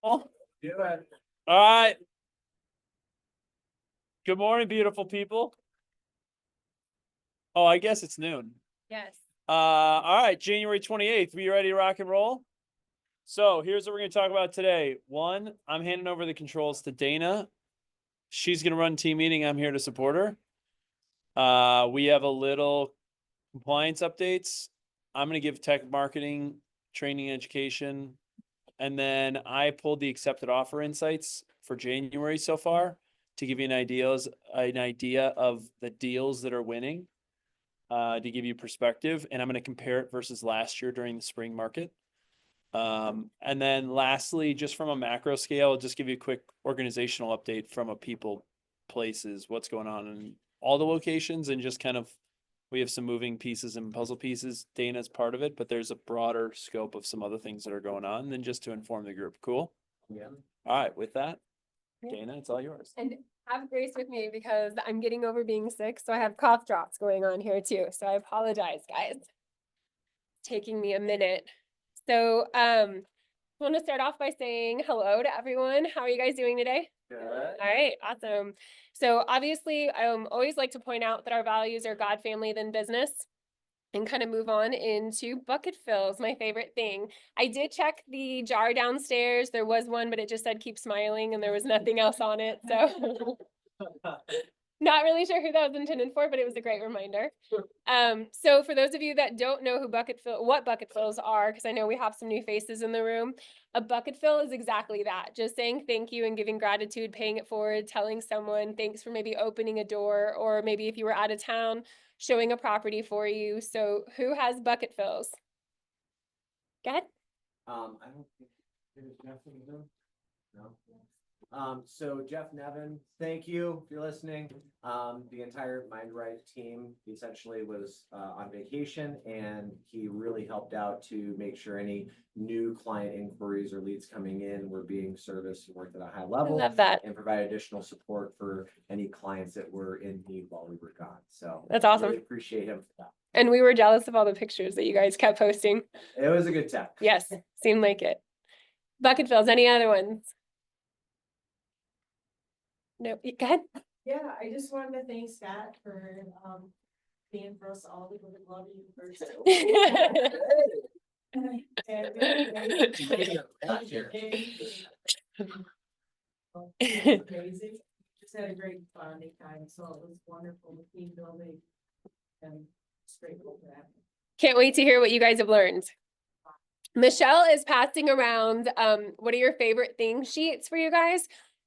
Do it. All right. Good morning, beautiful people. Oh, I guess it's noon. Yes. All right, January 28th. We ready to rock and roll? So here's what we're going to talk about today. One, I'm handing over the controls to Dana. She's going to run team meeting. I'm here to support her. We have a little compliance updates. I'm going to give tech marketing, training, education. And then I pulled the accepted offer insights for January so far to give you an idea of the deals that are winning, to give you perspective. And I'm going to compare it versus last year during the spring market. And then lastly, just from a macro scale, I'll just give you a quick organizational update from a people, places, what's going on in all the locations, and just kind of, we have some moving pieces and puzzle pieces. Dana's part of it, but there's a broader scope of some other things that are going on than just to inform the group. Cool? Yeah. All right, with that, Yeah. Dana, it's all yours. And have grace with me because I'm getting over being sick, so I have cough drops going on here too. So I apologize, guys. Taking me a minute. So I want to start off by saying hello to everyone. How are you guys doing today? Good. All right, awesome. So obviously, I always like to point out that our values are God, family, then business, and kind of move on into bucket fills, my favorite thing. I did check the jar downstairs. There was one, but it just said keep smiling and there was nothing else on it. So not really sure who that was intended for, but it was a great reminder. So for those of you that don't know what bucket fills are, because I know we have some new faces in the room, a bucket fill is exactly that. Just saying thank you and giving gratitude, paying it forward, telling someone thanks for maybe opening a door, or maybe if you were out of town, showing a property for you. So who has bucket fills? Go ahead. I don't think there's Jeff in the room. No. So Jeff Nevin, thank you if you're listening. The entire MindRight team essentially was on vacation, and he really helped out to make sure any new client inquiries or leads coming in were being serviced and worked at a high level. I love that. And provide additional support for any clients that were in need while we were gone. So That's awesome. really appreciate him for that. And we were jealous of all the pictures that you guys kept posting. It was a good time. Yes, seemed like it. Bucket fills, any other ones? No, go ahead. Yeah, I just wanted to thank Scott for being for us all because we love you first. Crazy. Just had a great bonding time, so it was wonderful, the team building and straight over that. Can't wait to hear what you guys have learned. Michelle is passing around what are your favorite things sheets for you guys.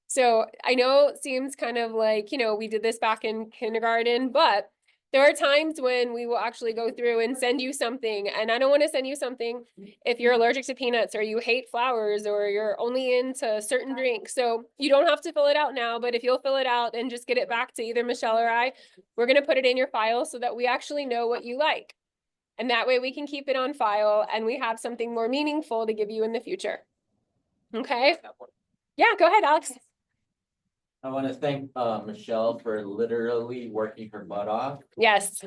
So I know it seems kind of like, we did this back in kindergarten, but there are times when we will actually go through and send you something. And I don't want to send you something if you're allergic to peanuts or you hate flowers or you're only into certain drinks. So you don't have to fill it out now, but if you'll fill it out and just get it back to either Michelle or I, we're going to put it in your file so that we actually know what you like. And that way we can keep it on file and we have something more meaningful to give you in the future. Okay? Yeah, go ahead, Alex. I want to thank Michelle for literally working her butt off. Yes.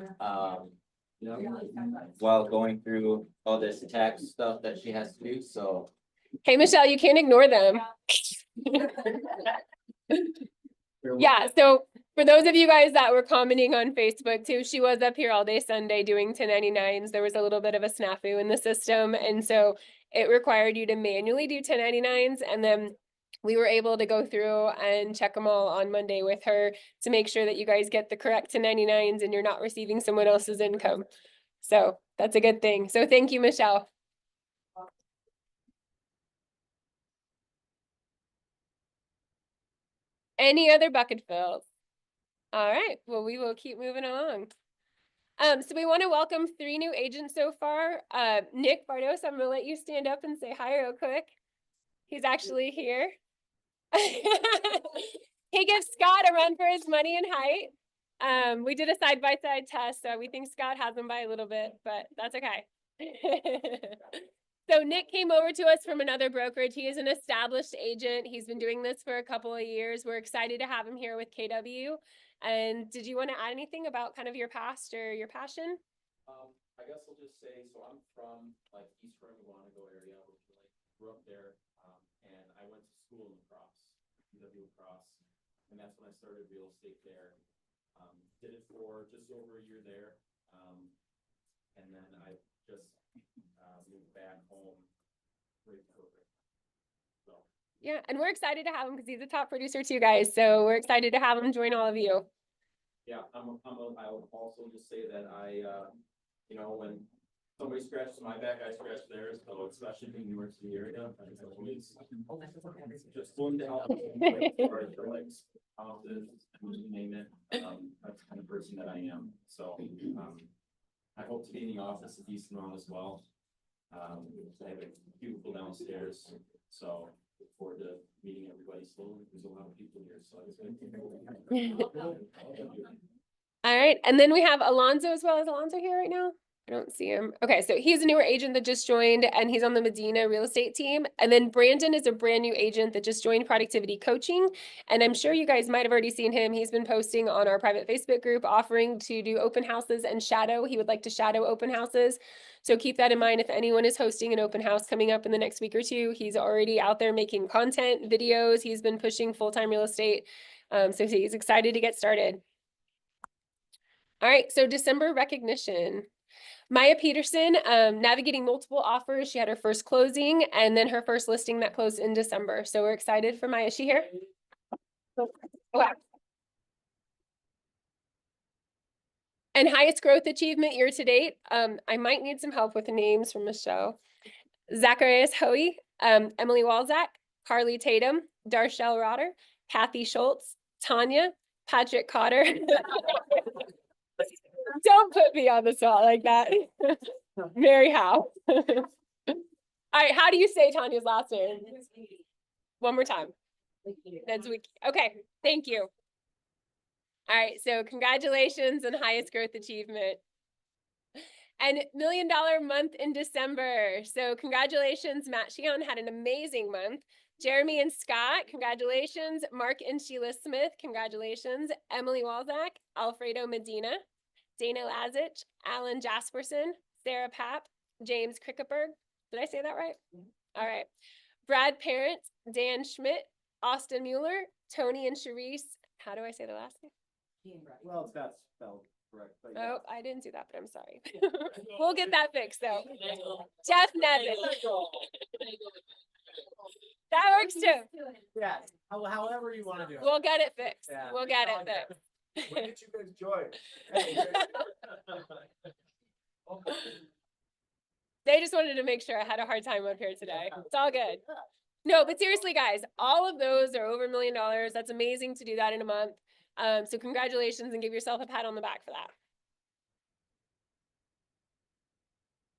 While going through all this tax stuff that she has to do. So Hey, Michelle, you can't ignore them. Yeah, so for those of you guys that were commenting on Facebook too, she was up here all day Sunday doing 1099s. There was a little bit of a snafu in the system. And so it required you to manually do 1099s. And then we were able to go through and check them all on Monday with her to make sure that you guys get the correct 1099s and you're not receiving someone else's income. So that's a good thing. So thank you, Michelle. Any other bucket fills? All right, well, we will keep moving along. So we want to welcome 3 new agents so far. Nick Bardos, I'm gonna let you stand up and say hi real quick. He's actually here. He gives Scott a run for his money and height. We did a side-by-side test, so we think Scott has him by a little bit, but that's okay. So Nick came over to us from another brokerage. He is an established agent. He's been doing this for a couple of years. We're excited to have him here with KW. And did you want to add anything about kind of your past or your passion? I guess I'll just say, so I'm from like East River, Monaco area, which grew up there, and I went to school in lacrosse, UW lacrosse, and that's when I started real estate there. Did it for just over a year there, and then I just moved back home right COVID. So. Yeah, and we're excited to have him because he's a top producer too, guys. So we're excited to have him join all of you. Yeah, I would also just say that you know, when somebody scratches my back, I scratch theirs, so especially being New York City area. It's just going to help. Like houses, you name it, that's the kind of person that I am, so, I hope to be in the office a decent amount as well. I have a cubicle downstairs, so look forward to meeting everybody slowly, there's a lot of people here, so it's good. All right, and then we have Alonzo as well. Is Alonzo here right now? I don't see him. Okay, so he's a newer agent that just joined and he's on the Medina real estate team. And then Brandon is a brand new agent that just joined Productivity Coaching. And I'm sure you guys might have already seen him. He's been posting on our private Facebook group offering to do open houses and shadow. He would like to shadow open houses. So keep that in mind if anyone is hosting an open house coming up in the next week or two. He's already out there making content, videos. He's been pushing full-time real estate. So he's excited to get started. All right, so December recognition. Maya Peterson, navigating multiple offers. She had her first closing and then her first listing that closed in December. So we're excited for Maya. Is she here? Wow. And highest growth achievement year to date. I might need some help with the names from Michelle. Zacharias Hoey, Emily Walzak, Carly Tatum, Darshell Rotter, Kathy Schultz, Tanya, Patrick Cotter. Don't put me on the spot like that. Mary Howe. All right, how do you say Tanya's last name? One more time. That's Wiki. Okay, thank you. All right, so congratulations on highest growth achievement. And $1 million month in December. So congratulations, Matt Sheehan had an amazing month. Jeremy and Scott, congratulations. Mark and Sheila Smith, congratulations. Emily Walzak, Alfredo Medina, Dana Lazich, Alan Jasperson, Sarah Papp, James Krickeberg. Did I say that right? All right. Brad Parent, Dan Schmidt, Austin Mueller, Tony and Sharice. How do I say the last name? Well, it's not spelled correct, but yeah. Oh, I didn't do that, but I'm sorry. We'll get that fixed though. Jeff Nevin. That works too. Yeah, however you wanna do it. We'll get it fixed. Yeah. We'll get it fixed. When did you guys join? They just wanted to make sure I had a hard time up here today. It's all good. No, but seriously, guys, all of those are over $1 million. That's amazing to do that in a month. So congratulations and give yourself a pat on the back for that.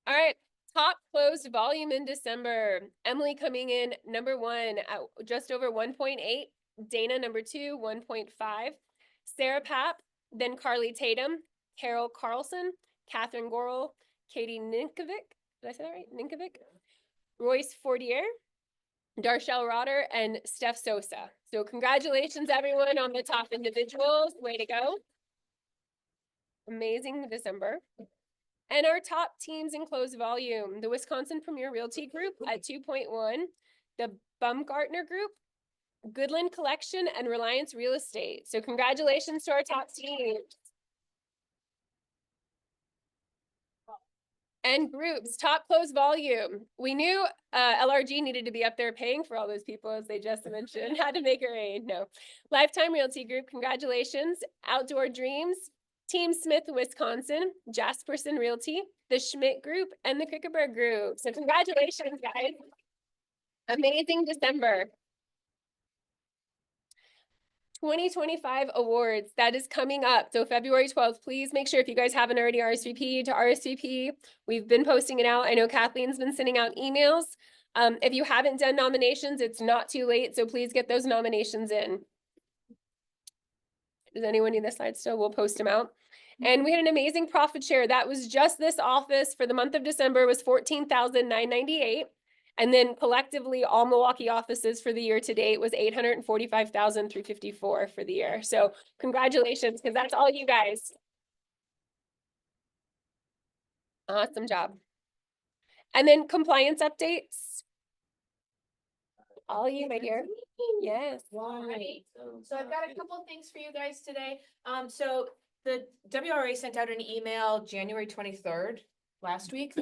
All right, top closed volume in December. Emily coming in number 1 at just over 1.8. Dana number 2, 1.5. Sarah Papp, then Carly Tatum, Carol Carlson, Catherine Gorel, Katie Ninkovic. Did I say that right? Ninkovic? Royce Fortier, Darshell Rotter, and Steph Sosa. So congratulations, everyone, on the top individuals. Way to go. Amazing December. And our top teams in closed volume, the Wisconsin Premier Realty Group at 2.1, the Baumgartner Group, Goodland Collection, and Reliance Real Estate. So congratulations to our top teams. And groups, top closed volume. We knew LRG needed to be up there paying for all those people, as they just mentioned, had to make it rain. No. Lifetime Realty Group, congratulations. Outdoor Dreams, Team Smith, Wisconsin, Jasperson Realty, the Schmidt Group, and the Krickeberg Group. So congratulations, guys. Amazing December. 2025 awards, that is coming up. So February 12th, please make sure if you guys haven't already RSVP to RSVP. We've been posting it out. I know Kathleen's been sending out emails. If you haven't done nominations, it's not too late. So please get those nominations in. Does anyone need this slide still? We'll post them out. And we had an amazing profit share. That was just this office for the month of December was $14,998. And then collectively, all Milwaukee offices for the year to date was $845,354 for the year. So congratulations, because that's all you guys. Awesome job. And then compliance updates. All you, my dear. Yes. Alrighty, so I've got a couple of things for you guys today. So the WRA sent out an email January 23rd, last week.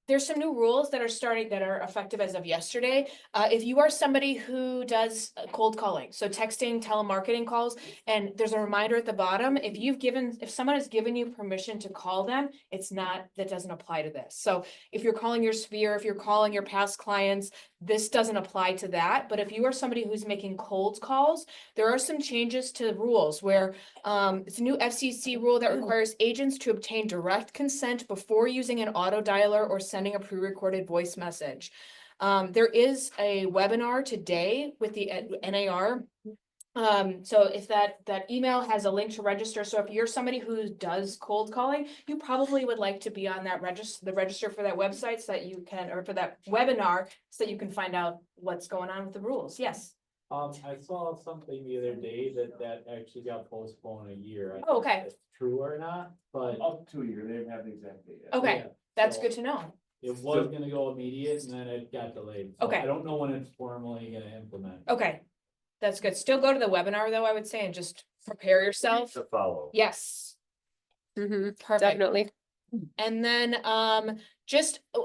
There's some new rules that are effective as of yesterday. If you are somebody who does cold calling, so texting, telemarketing calls, and there's a reminder at the bottom, if someone has given you permission to call them, that doesn't apply to this. So if you're calling your sphere, if you're calling your past clients, this doesn't apply to that. But if you are somebody who's making cold calls, there are some changes to the rules where it's a new FCC rule that requires agents to obtain direct consent before using an auto dialer or sending a pre-recorded voice message. There is a webinar today with the NAR. So if that email has a link to register, so if you're somebody who does cold calling, you probably would like to be on that register for that website so that you can, or for that webinar, so that you can find out what's going on with the rules. Yes. I saw something the other day that actually got postponed a year. I Oh, don't know okay. if it's true or not, but Up to a year, they didn't have the exact date yet. Okay, yeah, that's so good to know. it was gonna go immediate and then it got delayed. So Okay. I don't know when it's formally gonna implement. Okay, that's good. Still go to the webinar though, I would say, and just prepare yourself. To follow. Yes, Mm-hmm. perfect. Definitely. And then,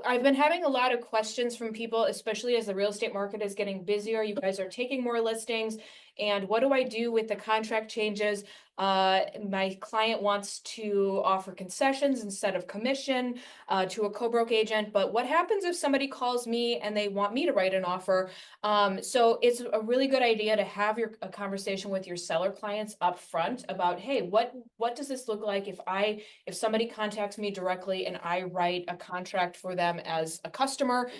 I've been having a lot of questions from people, especially as the real estate market is getting busier. You guys are taking more listings. And what do I do with the contract changes? My client wants to offer concessions instead of commission, to a co-broke agent. But what happens if somebody calls me and they want me to write an offer? So it's a really good idea to have a conversation with your seller clients up front about, hey, what does this look like if somebody contacts me directly and I write a contract for them as a customer?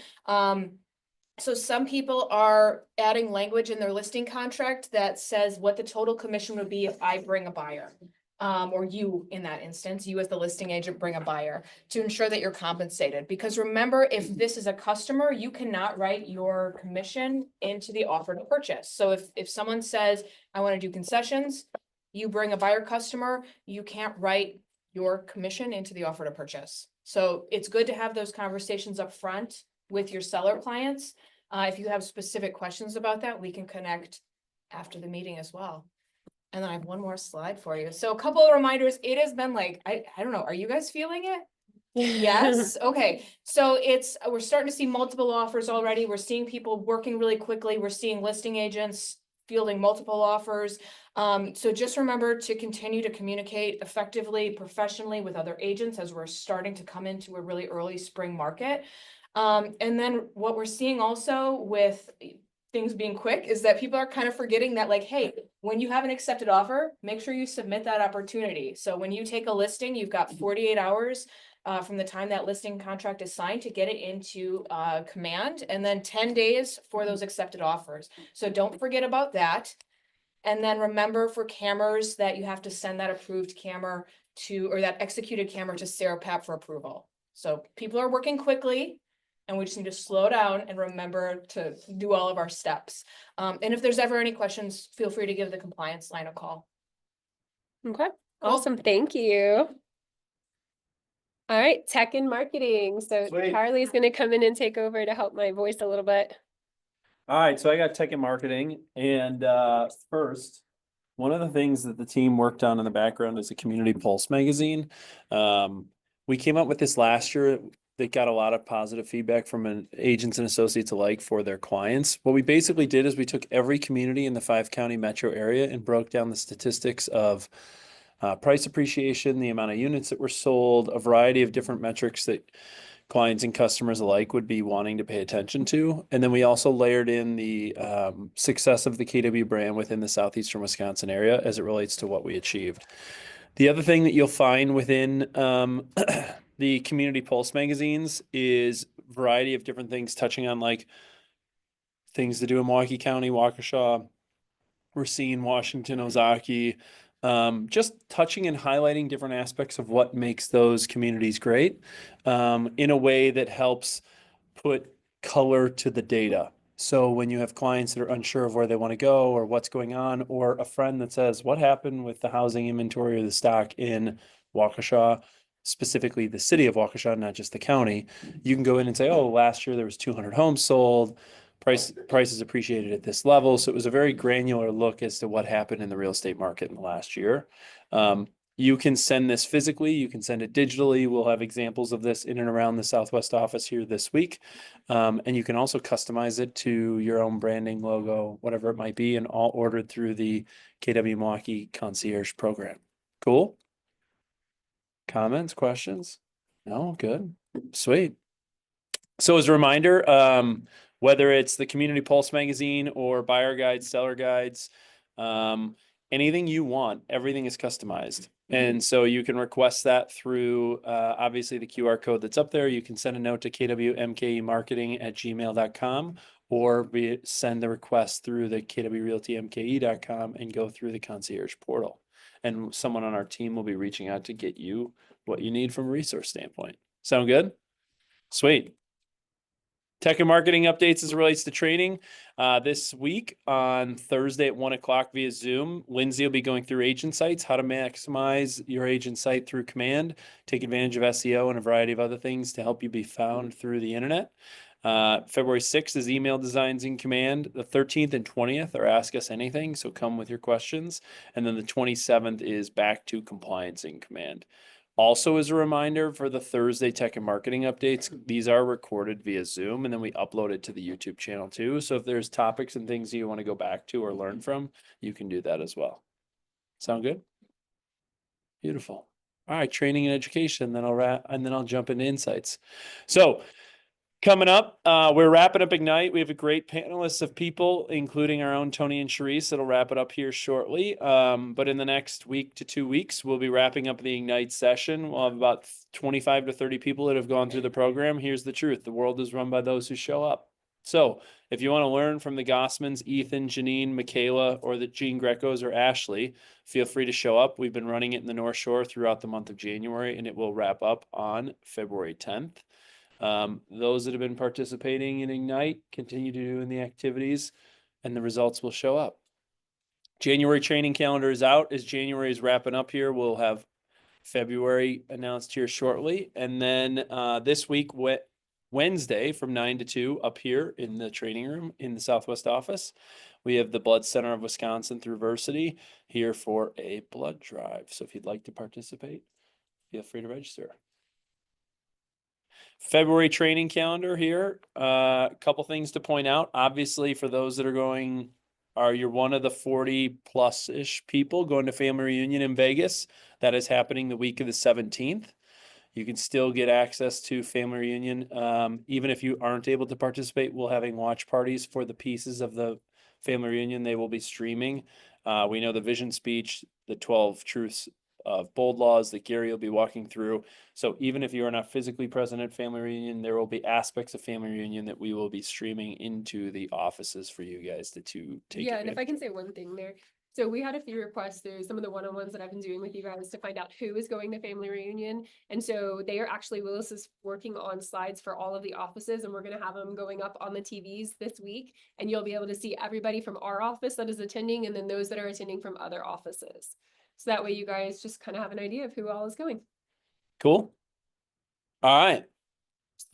So some people are adding language in their listing contract that says what the total commission would be if I bring a buyer. Or you, in that instance, you as the listing agent bring a buyer to ensure that you're compensated. Because remember, if this is a customer, you cannot write your commission into the offer to purchase. So if someone says, I want to do concessions, you bring a buyer customer, you can't write your commission into the offer to purchase. So it's good to have those conversations up front with your seller clients. If you have specific questions about that, we can connect after the meeting as well. And then I have one more slide for you. So a couple of reminders. It has been like, I don't know, are you guys feeling it? Yes, okay. So we're starting to see multiple offers already. We're seeing people working really quickly. We're seeing listing agents fielding multiple offers. So just remember to continue to communicate effectively, professionally with other agents as we're starting to come into a really early spring market. And then what we're seeing also with things being quick is that people are kind of forgetting that, like, hey, when you have an accepted offer, make sure you submit that opportunity. So when you take a listing, you've got 48 hours from the time that listing contract is signed to get it into command, and then 10 days for those accepted offers. So don't forget about that. And then remember for cameras that you have to send that approved camera or that executed camera to SERPAP for approval. So people are working quickly. And we just need to slow down and remember to do all of our steps. And if there's ever any questions, feel free to give the compliance line a call. Okay, Cool. awesome. Thank you. All right, tech and marketing. So Sweet. Charlie's going to come in and take over to help my voice a little bit. All right, so I got tech and marketing, and first, one of the things that the team worked on in the background is a Community Pulse magazine. We came up with this last year. They got a lot of positive feedback from agents and associates alike for their clients. What we basically did is we took every community in the 5-county metro area and broke down the statistics of price appreciation, the amount of units that were sold, a variety of different metrics that clients and customers alike would be wanting to pay attention to. And then we also layered in the success of the KW brand within the southeastern Wisconsin area as it relates to what we achieved. The other thing that you'll find within the Community Pulse magazines is a variety of different things touching on like things to do in Milwaukee County, Waukesha, Racine, Washington, Ozaukee, just touching and highlighting different aspects of what makes those communities great in a way that helps put color to the data. So when you have clients that are unsure of where they want to go or what's going on, or a friend that says, what happened with the housing inventory or the stock in Waukesha, specifically the city of Waukesha, not just the county, you can go in and say, oh, last year there was 200 homes sold, prices appreciated at this level. So it was a very granular look as to what happened in the real estate market in the last year. You can send this physically, you can send it digitally. We'll have examples of this in and around the Southwest office here this week. And you can also customize it to your own branding, logo, whatever it might be, and all ordered through the KW Milwaukee Concierge program. Cool? Comments, questions? No, good, sweet. So as a reminder, whether it's the Community Pulse magazine or buyer guides, seller guides, anything you want, everything is customized. And so you can request that through, obviously the QR code that's up there. You can send a note to kwmkemarketing@gmail.com or send the request through the kwrealtymke.com and go through the concierge portal. And someone on our team will be reaching out to get you what you need from a resource standpoint. Sound good? Sweet. Tech and marketing updates as it relates to training. This week on Thursday at 1 o'clock via Zoom, Lindsay will be going through agent sites, how to maximize your agent site through Command, take advantage of SEO and a variety of other things to help you be found through the internet. February 6th is email designs in Command. The 13th and 20th are Ask Us Anything, so come with your questions. And then the 27th is Back to Compliance in Command. Also, as a reminder for the Thursday tech and marketing updates, these are recorded via Zoom and then we upload it to the YouTube channel too. So if there's topics and things you want to go back to or learn from, you can do that as well. Sound good? Beautiful. All right, training and education, then I'll jump into insights. So coming up, we're wrapping up Ignite. We have a great panelist of people, including our own Tony and Sharice. That'll wrap it up here shortly. But in the next week to 2 weeks, we'll be wrapping up the Ignite session. We'll have about 25 to 30 people that have gone through the program. Here's the truth. The world is run by those who show up. So if you want to learn from the Gossmans, Ethan, Janine, Michaela, or the Jean Grecos or Ashley, feel free to show up. We've been running it in the North Shore throughout the month of January, and it will wrap up on February 10th. Those that have been participating in Ignite continue to do in the activities and the results will show up. January training calendar is out as January is wrapping up here. We'll have February announced here shortly. And then this week, Wednesday from 9 to 2 up here in the training room in the Southwest office, we have the Blood Center of Wisconsin through Versity here for a blood drive. So if you'd like to participate, feel free to register. February training calendar here. A couple things to point out. Obviously, for those that are going, you're one of the 40 plus ish people going to family reunion in Vegas. That is happening the week of the 17th. You can still get access to family reunion. Even if you aren't able to participate, we're having watch parties for the pieces of the family reunion. They will be streaming. We know the vision speech, the 12 truths of bold laws that Gary will be walking through. So even if you are not physically present at family reunion, there will be aspects of family reunion that we will be streaming into the offices for you guys to take. Yeah, and if I can say one thing there. So we had a few requests through some of the one-on-ones that I've been doing with you guys to find out who is going to family reunion. And so they are actually, Willis is working on slides for all of the offices and we're going to have them going up on the TVs this week. And you'll be able to see everybody from our office that is attending and then those that are attending from other offices. So that way you guys just kind of have an idea of who all is going. Cool. All right.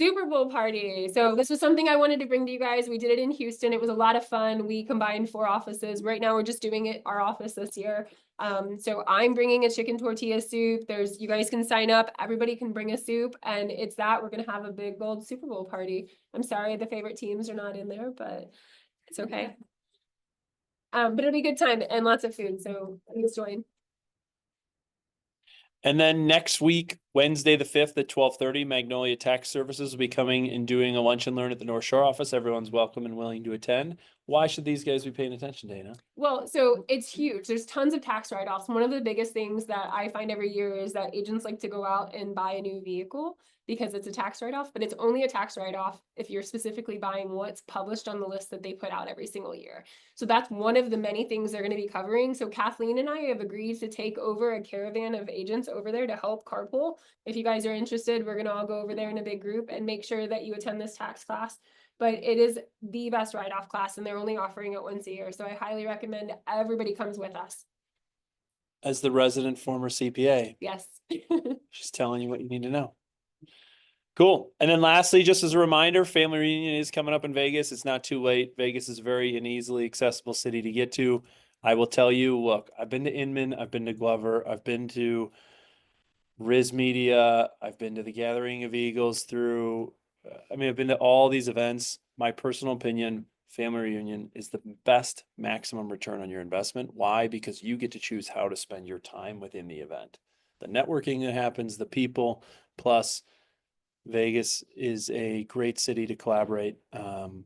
Super Bowl party. So this was something I wanted to bring to you guys. We did it in Houston. It was a lot of fun. We combined 4 offices. Right now we're just doing it our office this year. So I'm bringing a chicken tortilla soup. You guys can sign up. Everybody can bring a soup and it's that we're going to have a big bold Super Bowl party. I'm sorry the favorite teams are not in there, but it's okay. But it'll be a good time and lots of food. So please join. And then next week, Wednesday the 5th at 12:30, Magnolia Tax Services will be coming and doing a lunch and learn at the North Shore office. Everyone's welcome and willing to attend. Why should these guys be paying attention, Dana? Well, so it's huge. There's tons of tax write-offs. One of the biggest things that I find every year is that agents like to go out and buy a new vehicle because it's a tax write-off, but it's only a tax write-off if you're specifically buying what's published on the list that they put out every single year. So that's one of the many things they're going to be covering. So Kathleen and I have agreed to take over a caravan of agents over there to help carpool. If you guys are interested, we're going to all go over there in a big group and make sure that you attend this tax class. But it is the best write-off class and they're only offering it once a year. So I highly recommend everybody comes with us. As the resident former CPA, Yes. she's telling you what you need to know. Cool. And then lastly, just as a reminder, family reunion is coming up in Vegas. It's not too late. Vegas is very an easily accessible city to get to. I will tell you, look, I've been to Inman, I've been to Glover, I've been to Riz Media, I've been to the Gathering of Eagles I've been to all these events. My personal opinion, family reunion is the best maximum return on your investment. Why? Because you get to choose how to spend your time within the event. The networking that happens, the people, plus Vegas is a great city to collaborate and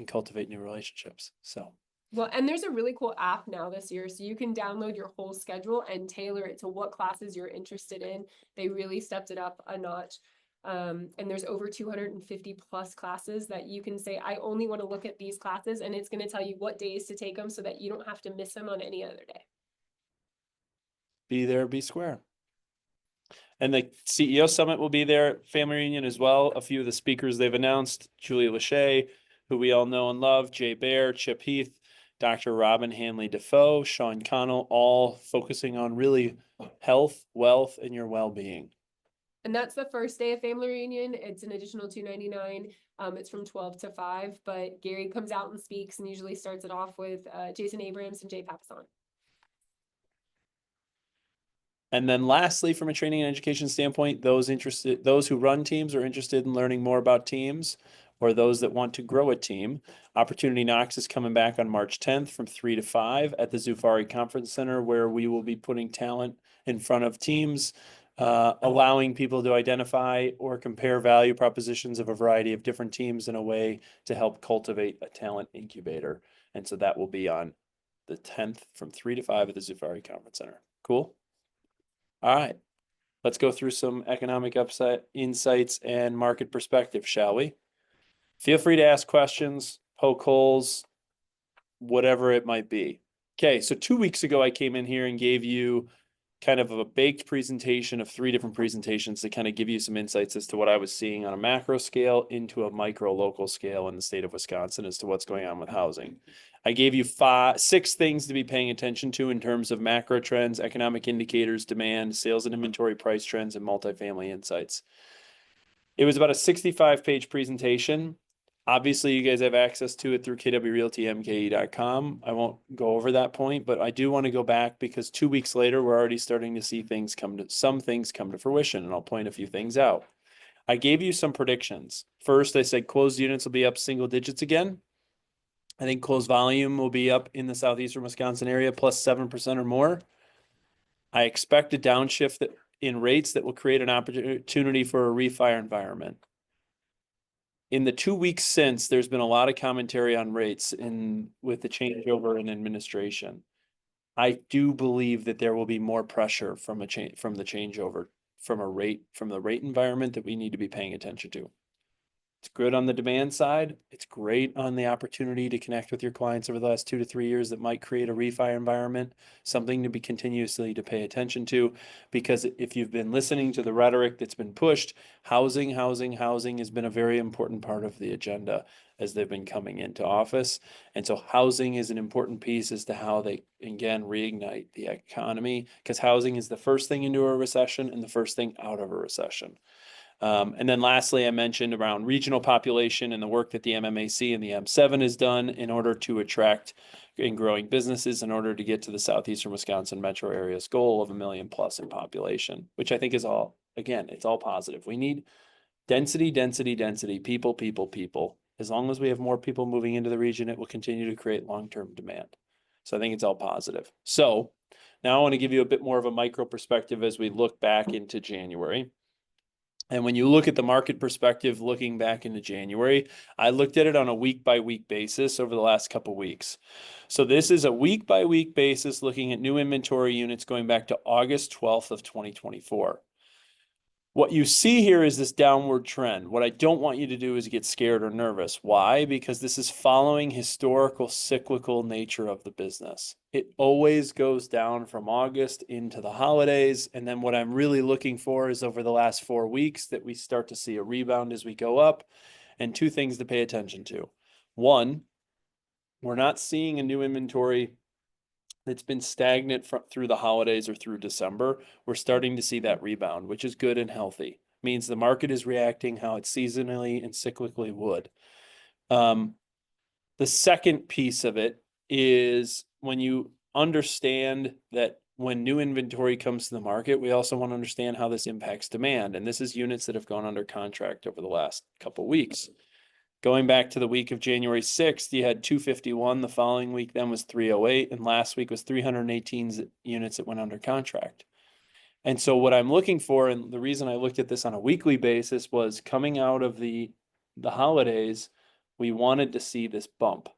cultivate new relationships. So Well, and there's a really cool app now this year, so you can download your whole schedule and tailor it to what classes you're interested in. They really stepped it up a notch. And there's over 250 plus classes that you can say, I only want to look at these classes, and it's going to tell you what days to take them so that you don't have to miss them on any other day. be there, be square. And the CEO Summit will be there, family reunion as well. A few of the speakers they've announced, Julia Lachey, who we all know and love, Jay Baer, Chip Heath, Dr. Robin Hanley Defoe, Sean Connell, all focusing on really health, wealth, and your well-being. And that's the first day of family reunion. It's an additional $299. It's from 12 to 5, but Gary comes out and speaks and usually starts it off with Jason Abrams and Jay Papasan. And then lastly, from a training and education standpoint, those who run teams or interested in learning more about teams, or those that want to grow a team, Opportunity Knox is coming back on March 10th from 3 to 5 at the Zufari Conference Center, where we will be putting talent in front of teams, allowing people to identify or compare value propositions of a variety of different teams in a way to help cultivate a talent incubator. And so that will be on the 10th from 3 to 5 at the Zufari Conference Center. Cool. All right, let's go through some economic upside insights and market perspective, shall we? Feel free to ask questions, poke holes, whatever it might be. Okay, so 2 weeks ago, I came in here and gave you kind of a baked presentation of 3 different presentations to kind of give you some insights as to what I was seeing on a macro scale into a micro local scale in the state of Wisconsin as to what's going on with housing. I gave you 6 things to be paying attention to in terms of macro trends, economic indicators, demand, sales and inventory price trends, and multifamily insights. It was about a 65-page presentation. Obviously, you guys have access to it through kwrealtymke.com. I won't go over that point, but I do want to go back because 2 weeks later, we're already starting to see some things come to fruition, and I'll point a few things out. I gave you some predictions. First, I said closed units will be up single digits again. I think closed volume will be up in the southeastern Wisconsin area plus 7% or more. I expect a downshift in rates that will create an opportunity for a refi environment. In the 2 weeks since, there's been a lot of commentary on rates with the changeover in administration. I do believe that there will be more pressure from the changeover from the rate environment that we need to be paying attention to. It's good on the demand side. It's great on the opportunity to connect with your clients over the last 2 to 3 years that might create a refi environment, something to be continuously to pay attention to, because if you've been listening to the rhetoric that's been pushed, housing has been a very important part of the agenda as they've been coming into office. And so housing is an important piece as to how they, again, reignite the economy, because housing is the first thing into a recession and the first thing out of a recession. And then lastly, I mentioned around regional population and the work that the MMAC and the M7 has done in order to attract and growing businesses in order to get to the southeastern Wisconsin metro area's goal of 1 million plus in population, which I think is all, again, it's all positive. We need density, people. As long as we have more people moving into the region, it will continue to create long-term demand. So I think it's all positive. So now I want to give you a bit more of a micro perspective as we look back into January. And when you look at the market perspective, looking back into January, I looked at it on a week-by-week basis over the last couple of weeks. So this is a week-by-week basis looking at new inventory units going back to August 12th of 2024. What you see here is this downward trend. What I don't want you to do is get scared or nervous. Why? Because this is following historical cyclical nature of the business. It always goes down from August into the holidays. And then what I'm really looking for is over the last 4 weeks that we start to see a rebound as we go up. And 2 things to pay attention to. 1, we're not seeing a new inventory that's been stagnant through the holidays or through December. We're starting to see that rebound, which is good and healthy. Means the market is reacting how it seasonally and cyclically would. The second piece of it is when you understand that when new inventory comes to the market, we also want to understand how this impacts demand. And this is units that have gone under contract over the last couple weeks. Going back to the week of January 6th, you had 251. The following week then was 308. And last week was 318 units that went under contract. And so what I'm looking for, and the reason I looked at this on a weekly basis, was coming out of the holidays, we wanted to see this bump,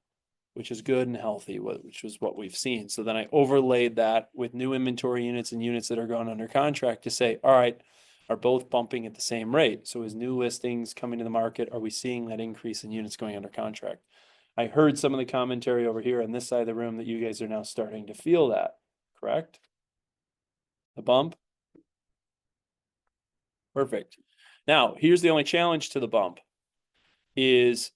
which is good and healthy, which was what we've seen. So then I overlaid that with new inventory units and units that are going under contract to say, all right, are both bumping at the same rate? So as new listings coming to the market, are we seeing that increase in units going under contract? I heard some of the commentary over here on this side of the room that you guys are now starting to feel that, correct? The bump? Perfect. Now, here's the only challenge to the bump is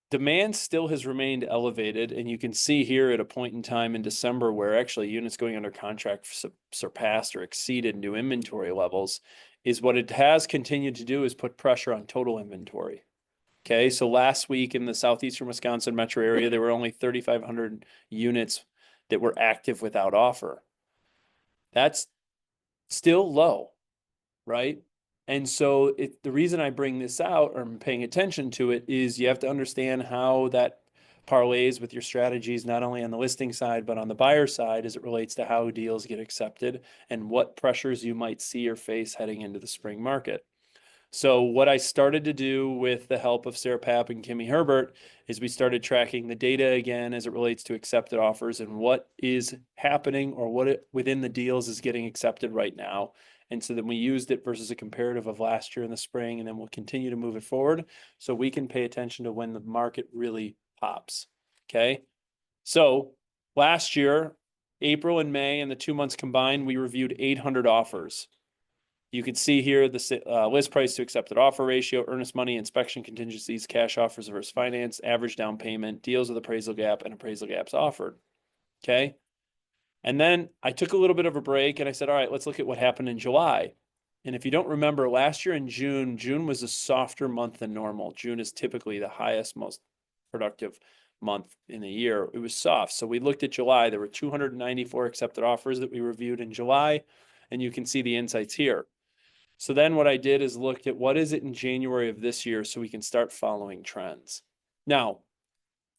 demand still has remained elevated, and you can see here at a point in time in December where actually units going under contract surpassed or exceeded new inventory levels. Is what it has continued to do is put pressure on total inventory. Okay, so last week in the southeastern Wisconsin metro area, there were only 3,500 units that were active without offer. That's still low, right? And so the reason I bring this out or I'm paying attention to it is you have to understand how that parlays with your strategies, not only on the listing side, but on the buyer side as it relates to how deals get accepted and what pressures you might see or face heading into the spring market. So what I started to do with the help of Sarah Papp and Kimmy Herbert is we started tracking the data again as it relates to accepted offers and what is happening or what within the deals is getting accepted right now. And so then we used it versus a comparative of last year in the spring, and then we'll continue to move it forward so we can pay attention to when the market really pops. Okay. So last year, April and May, and the 2 months combined, we reviewed 800 offers. You can see here the list price to accepted offer ratio, earnest money, inspection contingencies, cash offers versus finance, average down payment, deals with appraisal gap, and appraisal gaps offered. Okay. And then I took a little bit of a break and I said, all right, let's look at what happened in July. And if you don't remember, last year in June was a softer month than normal. June is typically the highest, most productive month in the year. It was soft. So we looked at July. There were 294 accepted offers that we reviewed in July. And you can see the insights here. So then what I did is looked at what is it in January of this year so we can start following trends. Now,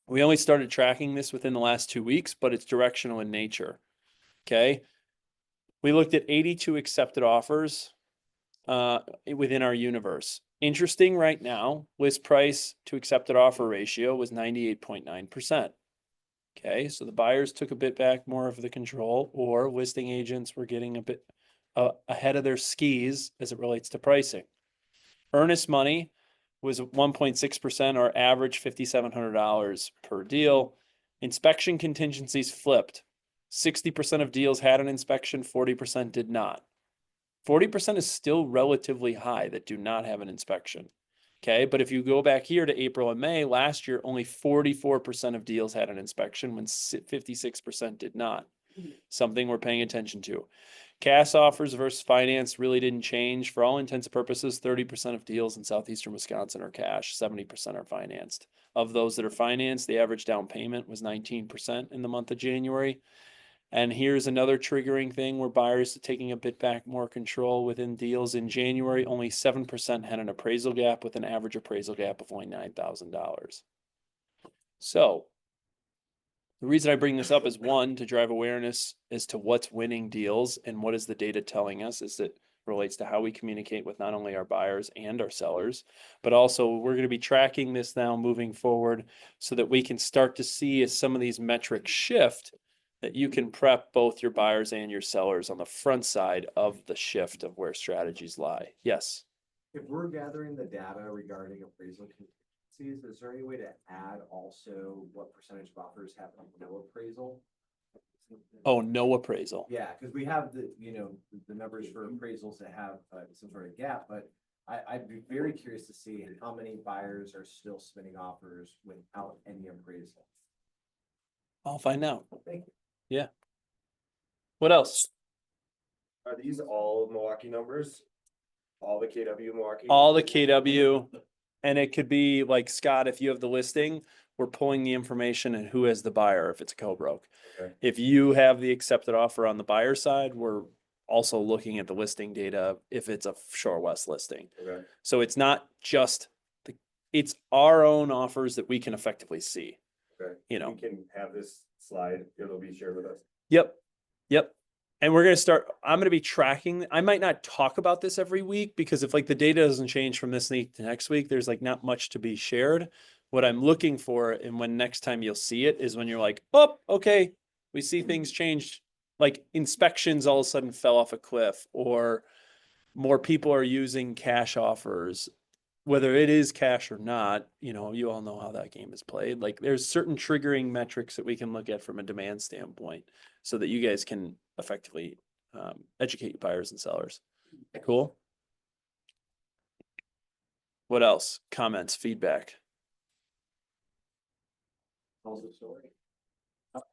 we only started tracking this within the last 2 weeks, but it's directional in nature. Okay. We looked at 82 accepted offers within our universe. Interesting right now, list price to accepted offer ratio was 98.9%. Okay. So the buyers took a bit back more of the control, or listing agents were getting a bit ahead of their skis as it relates to pricing. Earnest money was 1.6% or average $5,700 per deal. Inspection contingencies flipped. 60% of deals had an inspection, 40% did not. 40% is still relatively high that do not have an inspection. Okay, but if you go back here to April and May, last year, only 44% of deals had an inspection when 56% did not. Something we're paying attention to. Cash offers versus finance really didn't change. For all intents and purposes, 30% of deals in southeastern Wisconsin are cash, 70% are financed. Of those that are financed, the average down payment was 19% in the month of January. And here's another triggering thing where buyers are taking a bit back more control within deals. In January, only 7% had an appraisal gap with an average appraisal gap of only $9,000. So the reason I bring this up is, one, to drive awareness as to what's winning deals and what is the data telling us as it relates to how we communicate with not only our buyers and our sellers, but also we're going to be tracking this now moving forward so that we can start to see as some of these metrics shift, that you can prep both your buyers and your sellers on the front side of the shift of where strategies lie. Yes. If we're gathering the data regarding appraisal contingencies, is there any way to add also what percentage of offers have no appraisal? Oh, no appraisal. Yeah, because we have the numbers for appraisals that have some sort of gap, but I'd be very curious to see how many buyers are still submitting offers without any appraisal. I'll find out. Thank you. Yeah. What else? Are these all Milwaukee numbers? All the KW Milwaukee. all the KW. And it could be like, Scott, if you have the listing, we're pulling the information and who has the buyer if it's a co-broke. Okay. If you have the accepted offer on the buyer side, we're also looking at the listing data if it's a Shore West listing. Okay. So it's not just it's our own offers that we can effectively see. Okay. You know. We can have this slide, it'll be shared with us. Yep. Yep. And we're going to start, I'm going to be tracking. I might not talk about this every week because if like the data doesn't change from this week to next week, there's like not much to be shared. What I'm looking for and when next time you'll see it is when you're like, oh, okay, we see things change. Like inspections all of a sudden fell off a cliff or more people are using cash offers, whether it is cash or not, you know, you all know how that game is played. Like there's certain triggering metrics that we can look at from a demand standpoint so that you guys can effectively educate buyers and sellers. Cool. What else? Comments, feedback? Tells the story.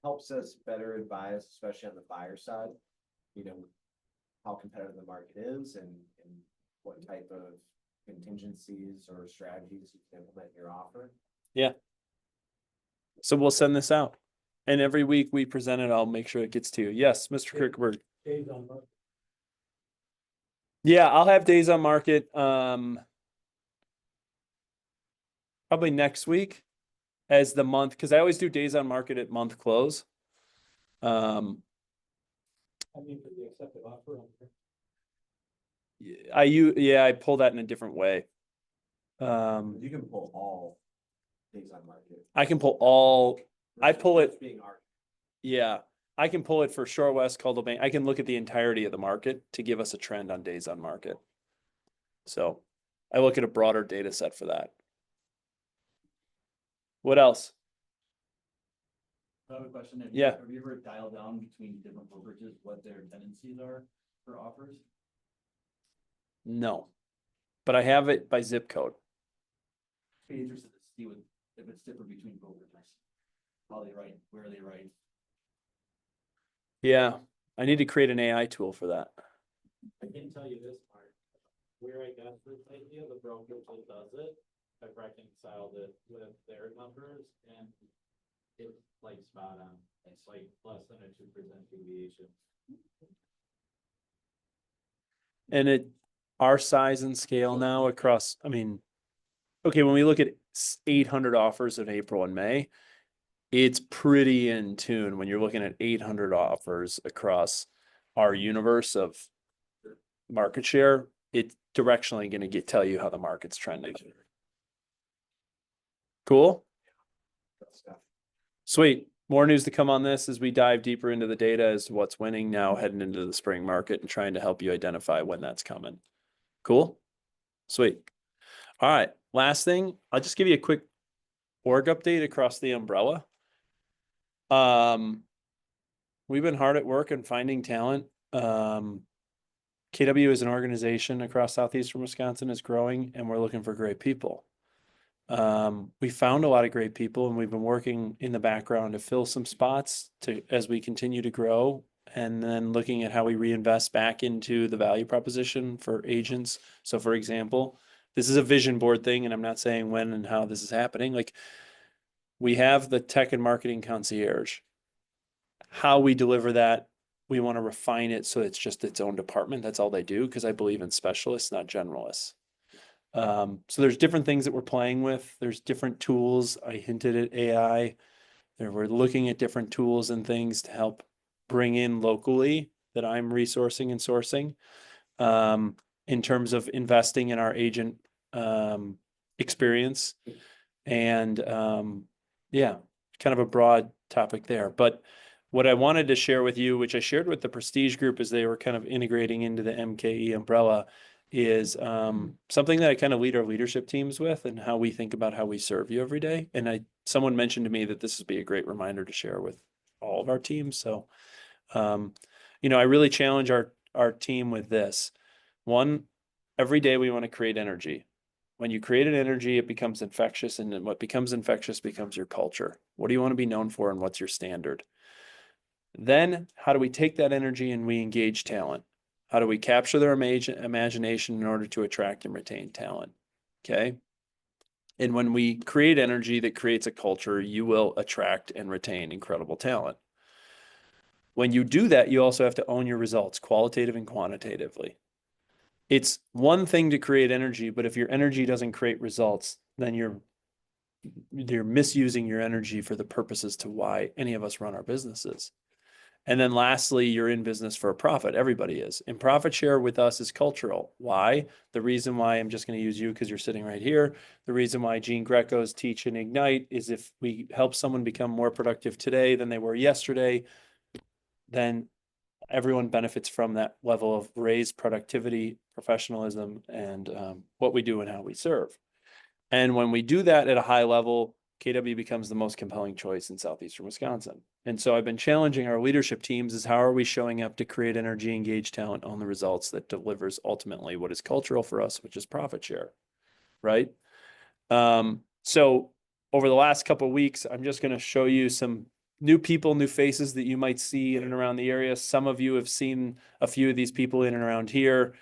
Helps us better advise, especially on the buyer side, you know, how competitive the market is and what type of contingencies or strategies you can implement in your offer. Yeah. So we'll send this out. And every week we present it, I'll make sure it gets to you. Yes, Mr. Kirkberg. Days on market. Yeah, I'll have days on market probably next week as the month, because I always do days on market at month close. I mean, for the accepted offer. I pull that in a different way. You can pull all days on market. I can pull all, I pull it- It's being argued. yeah, I can pull it for Shore West, Caldwell Bank. I can look at the entirety of the market to give us a trend on days on market. So I look at a broader data set for that. What else? I have a question. Yeah. Have you ever dialed down between different brokerages, what their tendencies are for offers? No, but I have it by zip code. Be interested to see what, if it's different between brokerages. How they write, where they write. Yeah, I need to create an AI tool for that. I can tell you this part, where I got this idea, the brokerage that does it, I've reconciled it with their numbers and it's like spot on. It's like less than a 2% deviation. And our size and scale now across, I mean, okay, when we look at 800 offers in April and May, it's pretty in tune when you're looking at 800 offers across our universe of market share. It's directionally going to tell you how the market's trending. Cool. Sweet. More news to come on this as we dive deeper into the data as to what's winning now heading into the spring market and trying to help you identify when that's coming. Cool. Sweet. All right. Last thing, I'll just give you a quick org update across the umbrella. We've been hard at work on finding talent. KW as an organization across southeastern Wisconsin is growing and we're looking for great people. We found a lot of great people and we've been working in the background to fill some spots as we continue to grow and then looking at how we reinvest back into the value proposition for agents. So for example, this is a vision board thing and I'm not saying when and how this is happening. Like we have the tech and marketing concierge. How we deliver that, we want to refine it so it's just its own department. That's all they do because I believe in specialists, not generalists. So there's different things that we're playing with. There's different tools. I hinted at AI. We're looking at different tools and things to help bring in locally that I'm resourcing and sourcing in terms of investing in our agent experience. And yeah, kind of a broad topic there. But what I wanted to share with you, which I shared with the Prestige Group as they were kind of integrating into the MKE umbrella, is something that I kind of lead our leadership teams with and how we think about how we serve you every day. And someone mentioned to me that this would be a great reminder to share with all of our teams. So, you know, I really challenge our team with this. One, every day we want to create energy. When you create an energy, it becomes infectious, and then what becomes infectious becomes your culture. What do you want to be known for and what's your standard? Then how do we take that energy and we engage talent? How do we capture their imagination in order to attract and retain talent? Okay. And when we create energy that creates a culture, you will attract and retain incredible talent. When you do that, you also have to own your results, qualitative and quantitatively. It's one thing to create energy, but if your energy doesn't create results, then you're misusing your energy for the purposes to why any of us run our businesses. And then lastly, you're in business for a profit. Everybody is. And profit share with us is cultural. Why? The reason why I'm just going to use you because you're sitting right here. The reason why Gene Greco's Teach and Ignite is if we help someone become more productive today than they were yesterday, then everyone benefits from that level of raised productivity, professionalism, and what we do and how we serve. And when we do that at a high level, KW becomes the most compelling choice in southeastern Wisconsin. And so I've been challenging our leadership teams is how are we showing up to create energy, engage talent on the results that delivers ultimately what is cultural for us, which is profit share, right? So over the last couple of weeks, I'm just going to show you some new people, new faces that you might see in and around the area. Some of you have seen a few of these people in and around here.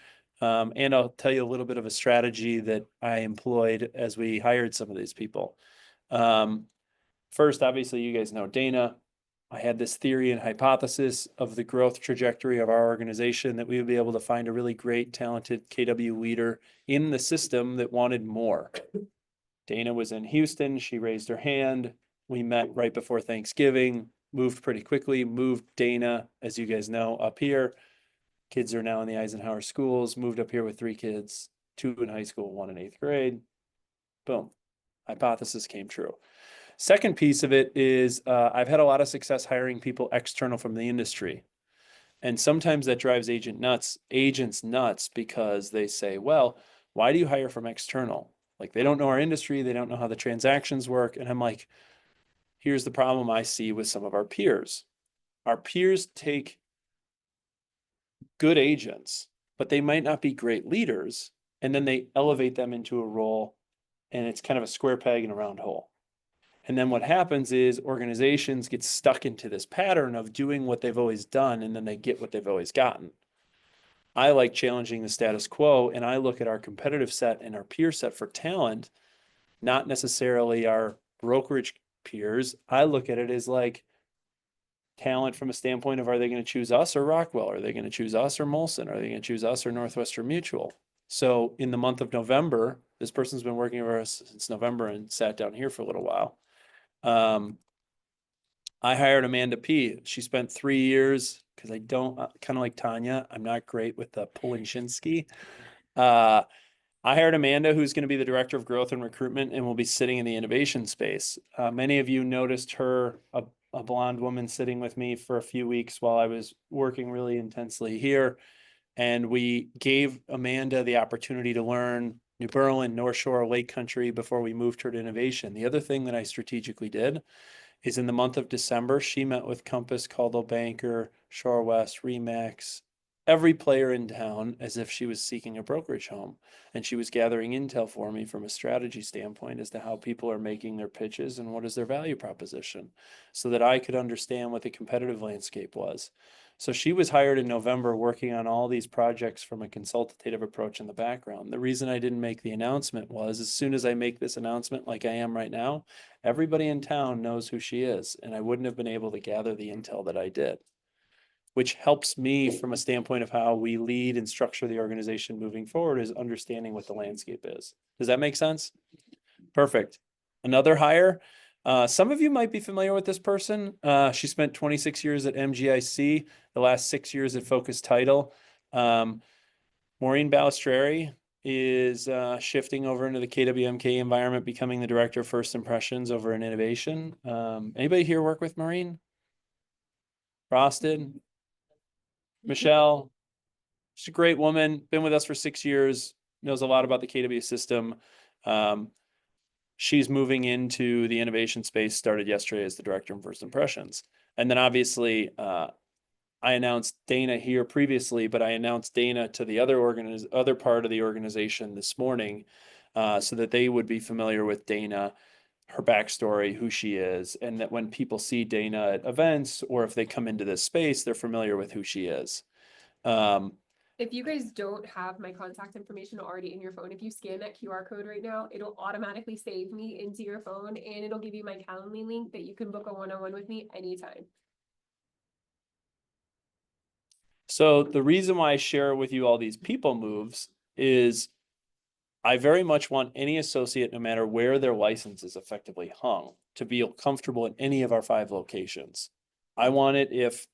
And I'll tell you a little bit of a strategy that I employed as we hired some of these people. First, obviously, you guys know Dana. I had this theory and hypothesis of the growth trajectory of our organization that we would be able to find a really great, talented KW leader in the system that wanted more. Dana was in Houston. She raised her hand. We met right before Thanksgiving, moved pretty quickly, moved Dana, as you guys know, up here. Kids are now in the Eisenhower schools, moved up here with 3 kids, 2 in high school, 1 in 8th grade. Boom. Hypothesis came true. Second piece of it is I've had a lot of success hiring people external from the industry. And sometimes that drives agents nuts because they say, well, why do you hire from external? Like they don't know our industry. They don't know how the transactions work. And I'm like, here's the problem I see with some of our peers. Our peers take good agents, but they might not be great leaders. And then they elevate them into a role and it's kind of a square peg in a round hole. And then what happens is organizations get stuck into this pattern of doing what they've always done, and then they get what they've always gotten. I like challenging the status quo, and I look at our competitive set and our peer set for talent, not necessarily our brokerage peers. I look at it as like talent from a standpoint of are they going to choose us or Rockwell? Are they going to choose us or Molson? Are they going to choose us or Northwestern Mutual? So in the month of November, this person's been working for us since November and sat down here for a little while. I hired Amanda P. She spent 3 years because I don't kind of like Tanya. I'm not great with the Polinshinsky. I hired Amanda, who's going to be the director of growth and recruitment and will be sitting in the innovation space. Many of you noticed her, a blonde woman sitting with me for a few weeks while I was working really intensely here. And we gave Amanda the opportunity to learn New Berlin, North Shore, Lake Country before we moved her to innovation. The other thing that I strategically did is in the month of December, she met with Compass, Coldwell Banker, Shore West, Remax, every player in town as if she was seeking a brokerage home. And she was gathering intel for me from a strategy standpoint as to how people are making their pitches and what is their value proposition so that I could understand what the competitive landscape was. So she was hired in November working on all these projects from a consultative approach in the background. The reason I didn't make the announcement was as soon as I make this announcement like I am right now, everybody in town knows who she is, and I wouldn't have been able to gather the intel that I did, which helps me from a standpoint of how we lead and structure the organization moving forward is understanding what the landscape is. Does that make sense? Perfect. Another hire. Some of you might be familiar with this person. She spent 26 years at MGIC, the last 6 years at Focus Title. Maureen Balistreri is shifting over into the KWMK environment, becoming the director of first impressions over in innovation. Anybody here work with Maureen? Rosted? Michelle? She's a great woman, been with us for 6 years, knows a lot about the KW system. She's moving into the innovation space, started yesterday as the director of first impressions. And then obviously, I announced Dana here previously, but I announced Dana to the other part of the organization this morning so that they would be familiar with Dana, her backstory, who she is, and that when people see Dana at events or if they come into this space, they're familiar with who she is. If you guys don't have my contact information already in your phone, if you scan that QR code right now, it'll automatically save me into your phone and it'll give you my Calendly link that you can book a one-on-one with me anytime. So the reason why I share with you all these people moves is I very much want any associate, no matter where their license is effectively hung, to feel comfortable in any of our 5 locations. I want it if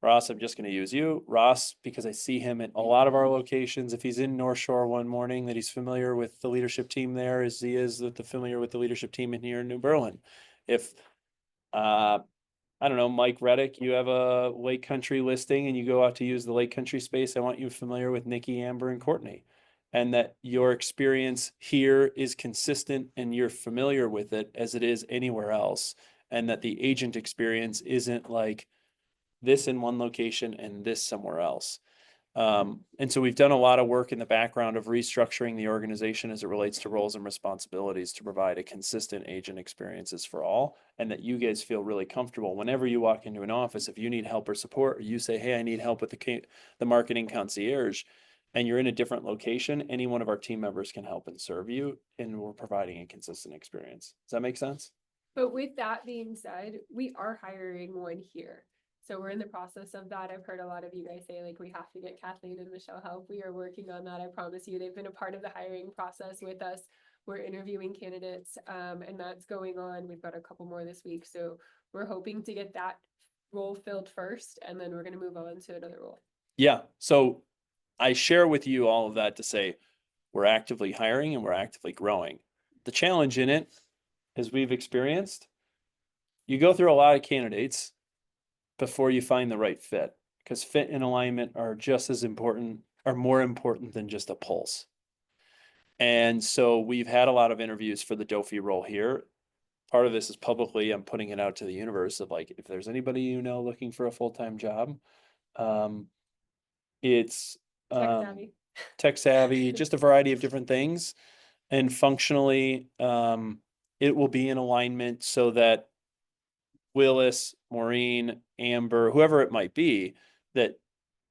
Ross, I'm just going to use you, Ross, because I see him at a lot of our locations. If he's in North Shore one morning, that he's familiar with the leadership team there, as he is familiar with the leadership team in here in New Berlin. If I don't know, Mike Reddick, you have a Lake Country listing and you go out to use the Lake Country space, I want you familiar with Nikki, Amber, and Courtney. And that your experience here is consistent and you're familiar with it as it is anywhere else. And that the agent experience isn't like this in one location and this somewhere else. And so we've done a lot of work in the background of restructuring the organization as it relates to roles and responsibilities to provide a consistent agent experiences for all, and that you guys feel really comfortable whenever you walk into an office. If you need help or support, or you say, hey, I need help with the marketing concierge, and you're in a different location, any one of our team members can help and serve you, and we're providing a consistent experience. Does that make sense? But with that being said, we are hiring one here. So we're in the process of that. I've heard a lot of you guys say like we have to get Kathleen and Michelle help. We are working on that. I promise you, they've been a part of the hiring process with us. We're interviewing candidates and that's going on. We've got a couple more this week. So we're hoping to get that role filled first, and then we're going to move on to another role. Yeah. So I share with you all of that to say we're actively hiring and we're actively growing. The challenge in it, as we've experienced, you go through a lot of candidates before you find the right fit, because fit and alignment are just as important, or more important than just a pulse. And so we've had a lot of interviews for the Dofi role here. Part of this is publicly, I'm putting it out to the universe of like, if there's anybody you know looking for a full-time job, it's tech savvy, just a variety of different things. And functionally, it will be in alignment so that Willis, Maureen, Amber, whoever it might be, that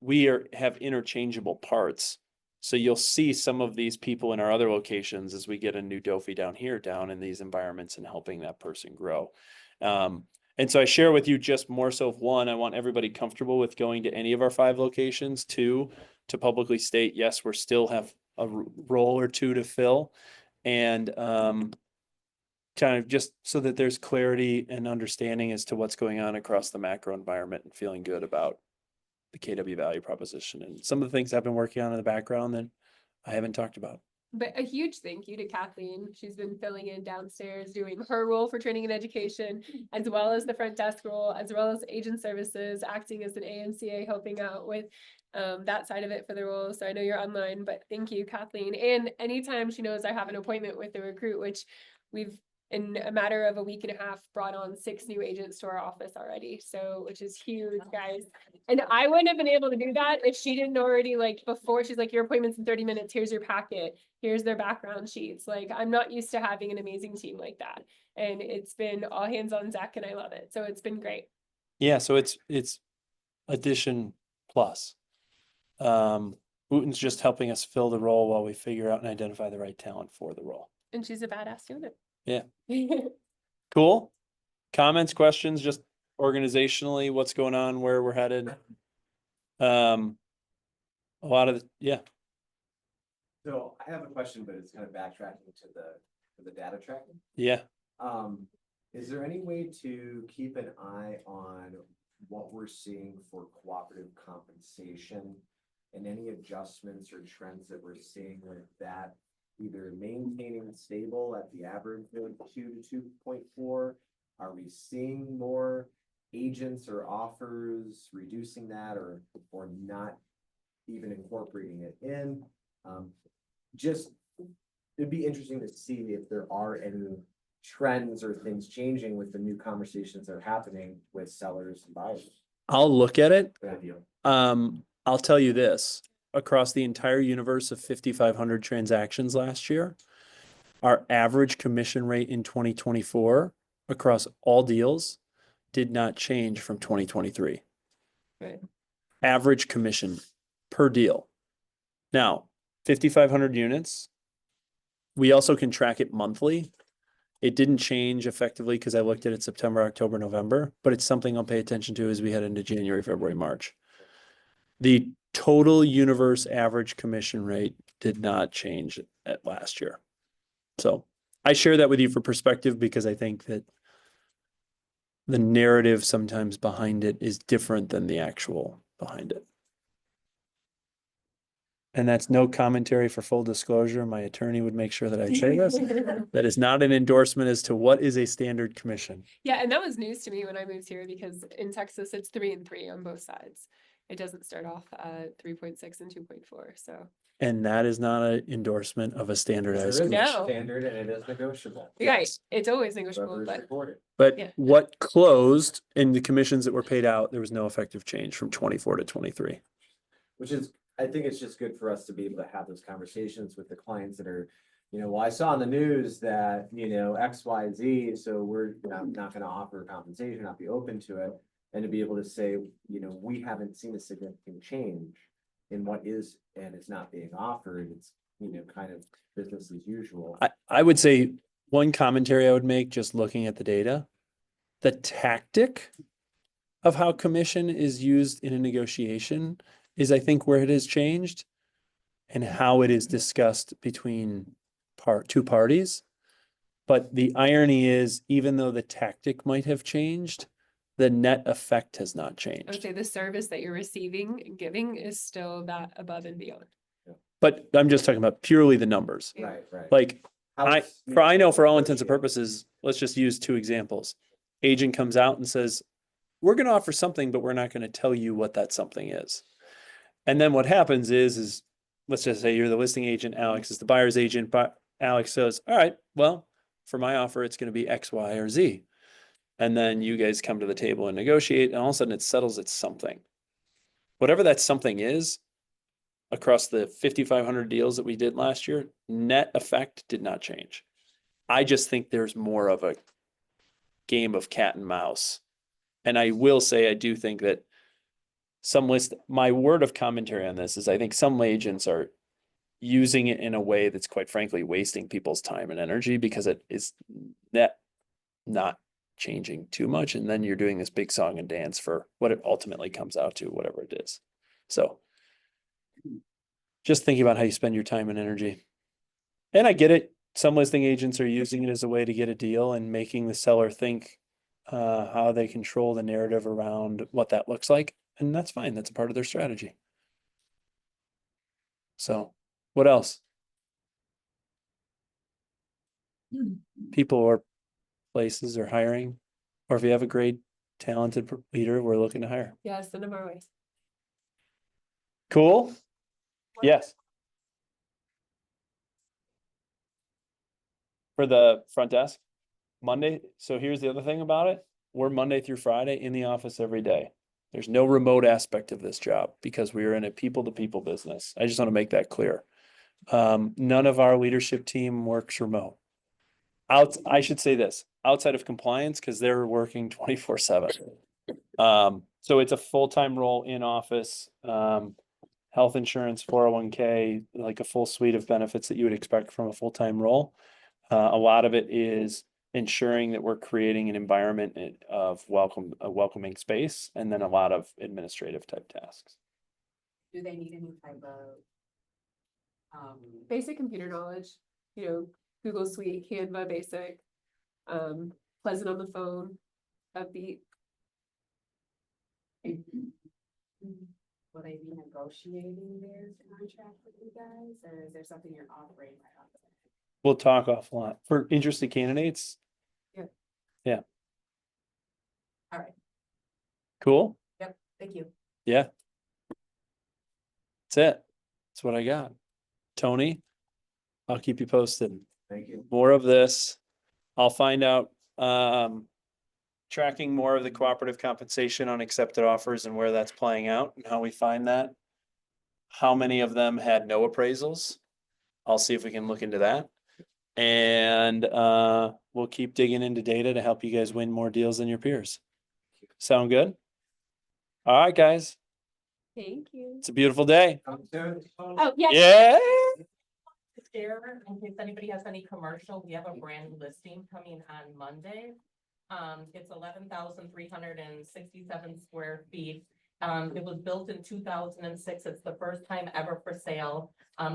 we have interchangeable parts. So you'll see some of these people in our other locations as we get a new Dofi down in these environments and helping that person grow. And so I share with you just more so of one, I want everybody comfortable with going to any of our 5 locations. 2, to publicly state, yes, we're still have a role or 2 to fill. And kind of just so that there's clarity and understanding as to what's going on across the macro environment and feeling good about the KW value proposition and some of the things I've been working on in the background that I haven't talked about. But a huge thank you to Kathleen. She's been filling in downstairs, doing her role for training and education, as well as the front desk role, as well as agent services, acting as an ANCA, helping out with that side of it for the role. So I know you're online, but thank you, Kathleen. And anytime she knows I have an appointment with the recruit, which we've in a matter of a week and a half brought on 6 new agents to our office already. So, which is huge, guys. And I wouldn't have been able to do that if she didn't already, like, before she's like, your appointment's in 30 minutes. Here's your packet. Here's their background sheets. Like, I'm not used to having an amazing team like that. And it's been all hands on deck and I love it. So it's been great. Yeah. So it's addition plus. Wooten's just helping us fill the role while we figure out and identify the right talent for the role. And she's a badass doing it. Yeah. Cool. Comments, questions, just organizationally, what's going on, where we're headed. A lot of yeah. So I have a question, but it's kind of backtracking to the data tracking. Yeah. Is there any way to keep an eye on what we're seeing for cooperative compensation and any adjustments or trends that we're seeing with that? Either maintaining stable at the average of 2 to 2.4. Are we seeing more agents or offers reducing that or not even incorporating it in? Just it'd be interesting to see if there are any trends or things changing with the new conversations that are happening with sellers and buyers. I'll look at it. Good idea. I'll tell you this. Across the entire universe of 5,500 transactions last year, our average commission rate in 2024 across all deals did not change from 2023. Right. Average commission per deal Now, 5,500 units. We also can track it monthly. It didn't change effectively because I looked at it September, October, November, but it's something I'll pay attention to as we head into January, February, March. The total universe average commission rate did not change at last year. So I share that with you for perspective because I think that the narrative sometimes behind it is different than the actual behind it. And that's no commentary for full disclosure. My attorney would make sure that I say this. That is not an endorsement as to what is a standard commission. Yeah, and that was news to me when I moved here because in Texas it's 3 and 3 on both sides. It doesn't start off at 3.6 and 2.4. So And that is not an endorsement of a There standardized is a commission. No. standard and it is negotiable. right, it's always negotiable, Whoever is but reported. But Yeah. what closed in the commissions that were paid out, there was no effective change from 24 to 23. Which is, I think it's just good for us to be able to have those conversations with the clients that are, well, I saw in the news that, X, Y, Z, so we're not gonna offer compensation, not be open to it. And to be able to say, we haven't seen a significant change in what is and is not being offered. It's, kind of business as usual. I would say one commentary I would make just looking at the data, the tactic of how commission is used in a negotiation is I think where it has changed and how it is discussed between two parties. But the irony is, even though the tactic might have changed, the net effect has not I would changed. say the service that you're receiving and giving is still that above and beyond. But I'm just talking about purely the numbers. Yeah. Right. Like How it's, I know for all intents and purposes, let's just use two examples. Agent comes out and says, we're going to offer something, but we're not going to tell you what that something is. And then what happens is let's just say you're the listing agent, Alex is the buyer's agent, but Alex says, all right, well, for my offer, it's going to be X, Y, or Z. And then you guys come to the table and negotiate, and all of a sudden it settles at something. Whatever that something is, across the 5,500 deals that we did last year, net effect did not change. I just think there's more of a game of cat and mouse. And I will say, I do think that my word of commentary on this is I think some agents are using it in a way that's quite frankly wasting people's time and energy because it is not changing too much. And then you're doing this big song and dance for what it ultimately comes out to, whatever it is. So just thinking about how you spend your time and energy. And I get it. Some listing agents are using it as a way to get a deal and making the seller think how they control the narrative around what that looks like. And that's fine. That's a part of their strategy. So what else? People or places are hiring, or if you have a great talented leader, we're looking to hire. Yeah, send them our way. Cool. Yes. For the front desk, Monday. So here's the other thing about it. We're Monday through Friday in the office every day. There's no remote aspect of this job because we are in a people-to-people business. I just want to make that clear. None of our leadership team works remote. I should say this, outside of compliance, because they're working 24/7. So it's a full-time role in office, health insurance, 401k, like a full suite of benefits that you would expect from a full-time role. A lot of it is ensuring that we're creating an environment of a welcoming space, and then a lot of administrative type tasks. Do they need any type of? Basic computer knowledge, Google Suite, Canva basic, pleasant on the phone, upbeat. Will they be negotiating their contract with you guys, or is there something you're offering right off the bat? We'll talk offline for interested candidates. Yeah. Yeah. All right. Cool. Yep, thank you. Yeah. That's it. That's what I got. Tony, I'll keep you posted. Thank you. More of this. I'll find out, tracking more of the cooperative compensation on accepted offers and where that's playing out and how we find that. How many of them had no appraisals? I'll see if we can look into that. And we'll keep digging into data to help you guys win more deals than your peers. Sound good? All right, guys. Thank you. It's a beautiful day. Come soon. Oh, yeah. Yeah. Share, in case anybody has any commercial, we have a brand new listing coming on Monday. It's 11,367 square feet. It was built in 2006. It's the first time ever for sale.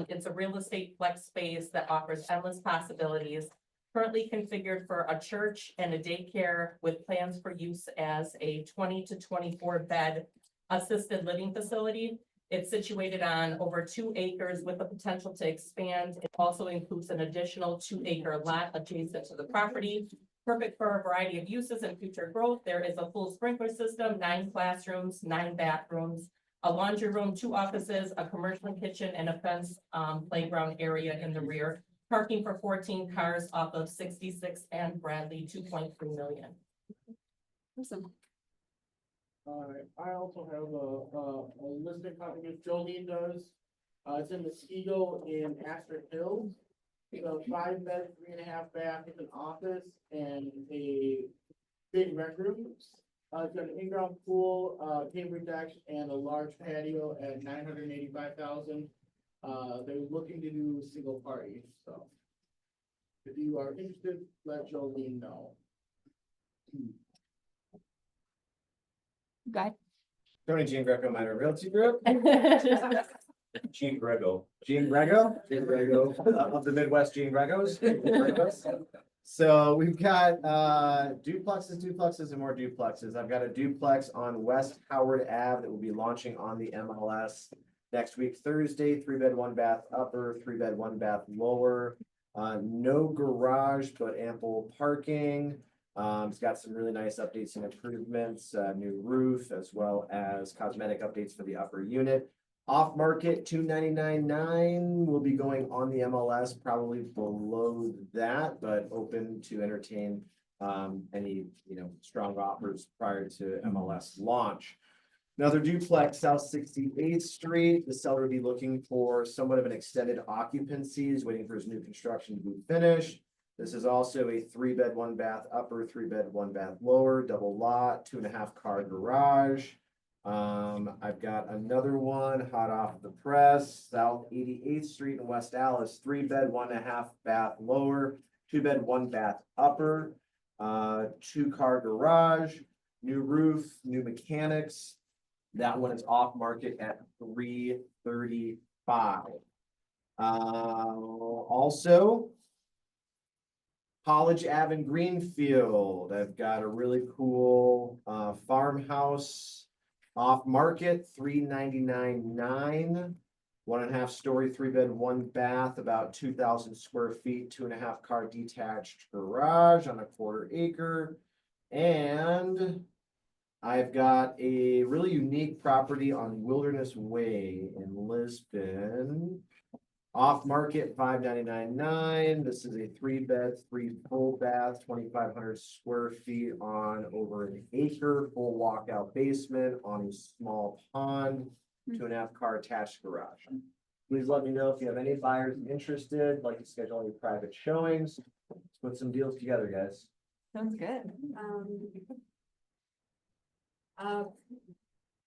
It's a real estate flex space that offers endless possibilities. Currently configured for a church and a daycare with plans for use as a 20 to 24 bed assisted living facility. It's situated on over 2 acres with the potential to expand. It also includes an additional 2-acre lot adjacent to the property. Perfect for a variety of uses and future growth. There is a full sprinkler system, 9 classrooms, 9 bathrooms, a laundry room, 2 offices, a commercial kitchen, and a fenced playground area in the rear. Parking for 14 cars off of 66 and Bradley, 2.3 million. Awesome. I also have a listing copy which Jolene does. It's in Muskego in Astor Hills. It's a 5-bed, 3.5 bath with an office and a big rec room. It's got an in-ground pool, cambridge deck, and a large patio at 985,000. They're looking to do single party, so if you are interested, let Jolene know. Good. Tony Jean Greco, Minor Realty Group. Gene Grego. Gene Grego, of the Midwest Gene Gregos. So we've got duplexes, and more duplexes. I've got a duplex on West Howard Ave that will be launching on the MLS next week, Thursday. 3-bed, 1-bath upper, 3-bed, 1-bath lower. No garage, but ample parking. It's got some really nice updates and improvements, new roof, as well as cosmetic updates for the upper unit. Off market, $299.9 will be going on the MLS, probably below that, but open to entertain any, strong offers prior to MLS launch. Another duplex, South 68th Street. The seller will be looking for somewhat of an extended occupancy. He's waiting for his new construction to be finished. This is also a 3-bed, 1-bath upper, 3-bed, 1-bath lower, double lot, 2.5-car garage. I've got another one hot off the press, South 88th Street in West Allis, 3-bed, 1.5-bath lower, 2-bed, 1-bath upper, 2-car garage, new roof, new mechanics. That one is off market at $335. Also, College Ave in Greenfield. I've got a really cool farmhouse off market, $399.9. 1.5-story, 3-bed, 1-bath, about 2,000 square feet, 2.5-car detached garage on a 1/4 acre. And I've got a really unique property on Wilderness Way in Lisbon. Off market, $599.9. This is a 3-bed, 3 full bath, 2,500 square feet on over an acre, full walkout basement on a small pond, 2.5-car attached garage. Please let me know if you have any buyers interested, like to schedule any private showings. Let's put some deals together, guys. Sounds good.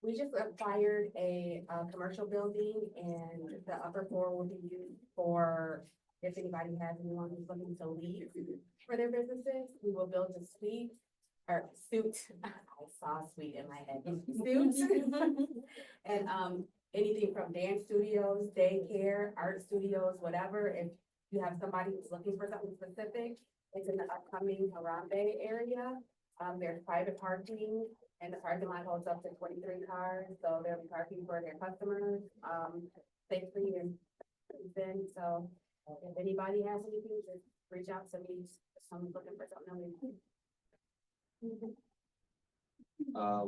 We just acquired a commercial building, and the upper floor will be used for, if anybody has anyone who's looking to leave for their businesses, we will build a suite or suit. I saw suite in my head. Suit. And anything from dance studios, daycare, art studios, whatever. If you have somebody who's looking for something specific, it's in the upcoming Harambe area. There's private parking. And the parking lot holds up to 23 cars, so they'll be parking for their customers, safely and then, so if anybody has anything, just reach out to me, someone's looking for something.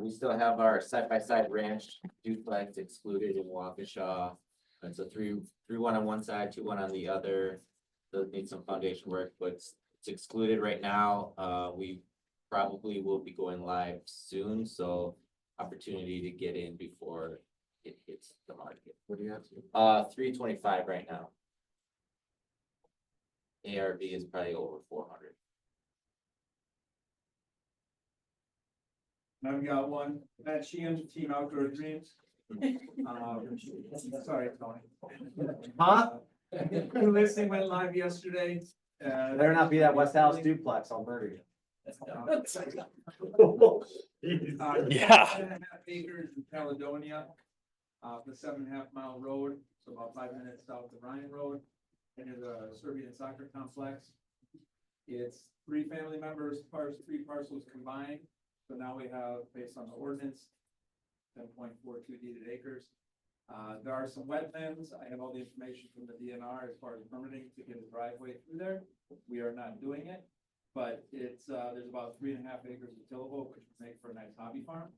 We still have our side-by-side ranch duplex excluded in Waukesha. It's a 3-1 on one side, 2-1 on the other. Does need some foundation work, but it's excluded right now. We probably will be going live soon, so opportunity to get in before it hits the market. What do you have? 325 right now. ARV is probably over 400. I've got one, Matt Sheehan, Team Outdoor Dreams. Sorry, Tony. Huh? New listing went live yesterday. Better not be that West Dallas duplex, I'll murder you. Yeah. 10.5 acres in Caledonia, the 7.5 mile road, so about 5 minutes south of Ryan Road. And there's a Serbian soccer complex. It's 3 family members, 3 parcels combined. So now we have, based on the ordinance, 10.42 deeded acres. There are some wetlands. I have all the information from the DNR as far as permitting to get a driveway through there. We are not doing it, but it's, there's about 3.5 acres of tillable, which would make for a nice hobby farm.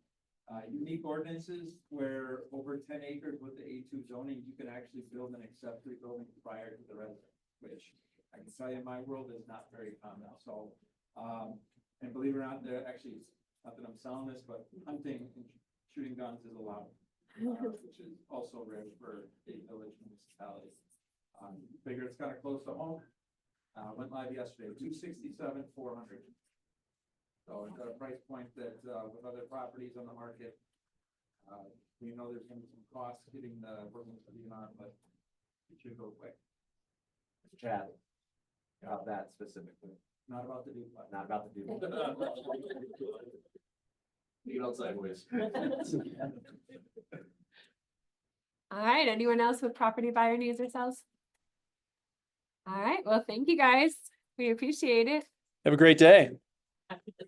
Unique ordinances where over 10 acres with the A2 zoning, you can actually build an accessory building prior to the residence, which I can tell you in my world is not very common. So, and believe it or not, there actually, not that I'm selling this, but hunting and shooting guns is allowed. Which is also rare for a village municipality. Figure it's kind of close to home. Went live yesterday, 267,400. So it's at a price point that, with other properties on the market, we know there's gonna be some costs getting the ordinance to be on, but it should go quick. Chad, about that specifically, Not about the duplex. not about the duplex. Leave it out sideways. All right, anyone else with property buyer needs or sells? All right, well, thank you guys. We appreciate it. Have a great day. Happy to